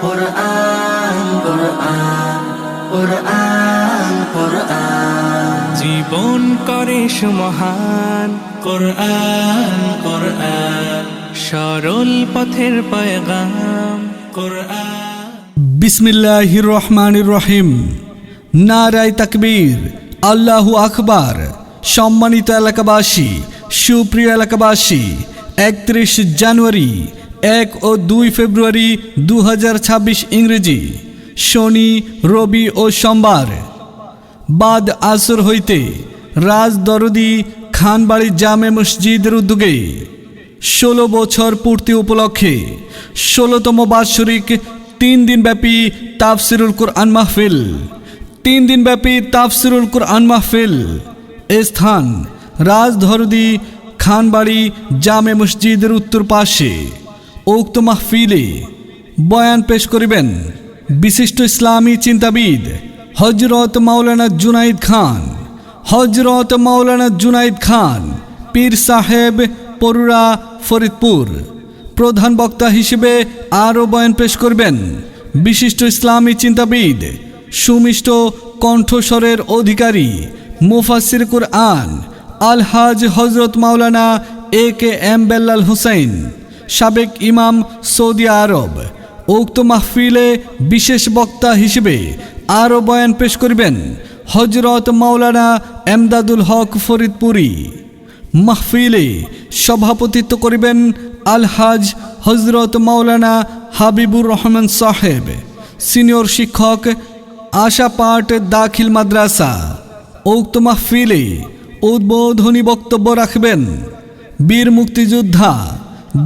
কোরআন কোরআন কোরআন কোরআন জীবন করে সুমহান কোরআন কোরআন সরল পথের পয়গাম কোরআন। বিসমিল্লাহির রহমানির রহিম। নারায়ে তাকবীর, আল্লাহু আকবার। সম্মানিত এলাকাবাসী, সুপ্রিয় এলাকাবাসী, 31 জানুয়ারি 1 ও 2 ফেব্রুয়ারি 2026 ইংরেজি, শনি, রবি ও সোমবার বাদ আসর হইতে রাজদরদি খানবাড়ি জামে মসজিদের উদ্যোগে 16 বছর পূর্তি উপলক্ষে 16তম বাৎসরিক 3 দিনব্যাপী তাফসিরুল কুরআন মাহফিল। 3 দিনব্যাপী তাফসিরুল কুরআন মাহফিল। স্থান রাজদরদি খানবাড়ি জামে মসজিদের উত্তর পাশে। উক্ত মাহফিলে বয়ান পেশ করিবেন বিশিষ্ট ইসলামী চিন্তাবিদ হযরত মাওলানা জুনাইদ খান। হযরত মাওলানা জুনাইদ খান, পীর সাহেব, পরুরা, ফরিদপুর। প্রধান বক্তা হিসেবে আরও বয়ান পেশ করবেন বিশিষ্ট ইসলামী চিন্তাবিদ, সুমিষ্ট কণ্ঠস্বরের অধিকারী, মুফাসসির কুরআন আলহাজ হযরত মাওলানা AKM বেল্লাল হুসাইন, সাবেক ইমাম, সৌদি আরব। উক্ত মাহফিলে বিশেষ বক্তা হিসেবে আরও বয়ান পেশ করিবেন হযরত মাওলানা এমদাদুল হক ফরিদপুরি। মাহফিলে সভাপতিত্ব করিবেন আলহাজ হযরত মাওলানা হাবিবুর রহমান সাহেব, সিনিয়র শিক্ষক, আশাপাট দাখিল মাদ্রাসা। উক্ত মাহফিলে উদ্বোধনী বক্তব্য রাখবেন বীর মুক্তিযোদ্ধা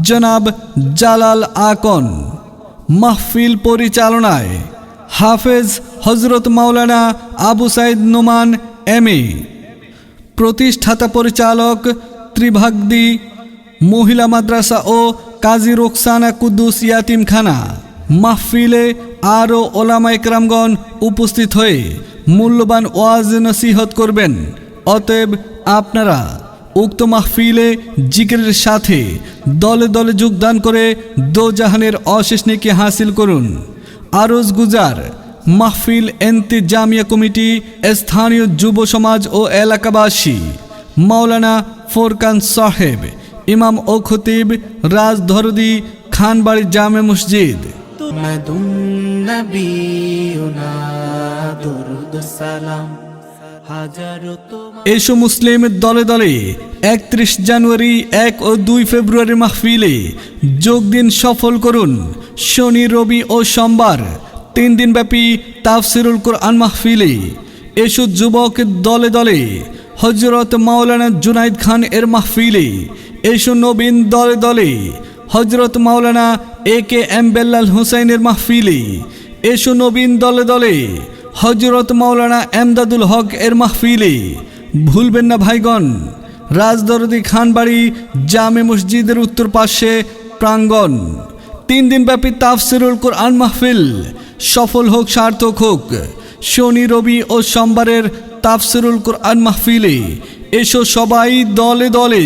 জনাব জালাল আকন। মাহফিল পরিচালনায় হাফেজ হযরত মাওলানা আবু সাইদ নোমান MA। প্রতিষ্ঠাতা পরিচালক ত্রিভাগদি মহিলা মাদ্রাসা ও কাজী রোকসানা কুদ্দুস ইয়াতিমখানা। মাহফিলে আরও ওলামা ইকরামগণ উপস্থিত হয়ে মূল্যবান ওয়াজ নসিহত করবেন। অতএব আপনারা উক্ত মাহফিলে জিকিরের সাথে দলে দলে যোগদান করে দোজাহানের অশেষ নেকি হাসিল করুন। আরজ গুজার মাহফিল ইন্তেজামিয়া কমিটি, স্থানীয় যুব সমাজ ও এলাকাবাসী। মাওলানা ফোরকান সাহেব, ইমাম ও খতিব, রাজদরদি খানবাড়ি জামে মসজিদ। মাদুন নবিয়ুনা দুরুদ সালাম হাজারো এসো মুসলিম দলে দলে 31 জানুয়ারি 1 ও 2 ফেব্রুয়ারি মাহফিলে যোগ দিন, সফল করুন। শনি, রবি ও সোমবার 3 দিনব্যাপী তাফসিরুল কুরআন মাহফিলে এসো যুবক দলে দলে হযরত মাওলানা জুনাইদ খান এর মাহফিলে। এসো নবীন দলে দলে হযরত মাওলানা AKM বেল্লাল হুসাইনের মাহফিলে। এসো নবীন দলে দলে হযরত মাওলানা এমদাদুল হক এর মাহফিলে। ভুলবেন না ভাইগণ, রাজদরদি খানবাড়ি জামে মসজিদের উত্তর পাশে প্রাঙ্গণ। 3 দিনব্যাপী তাফসিরুল কুরআন মাহফিল সফল হোক, সার্থক হোক। শনি, রবি ও সোমবারের তাফসিরুল কুরআন মাহফিলে এসো সবাই দলে দলে।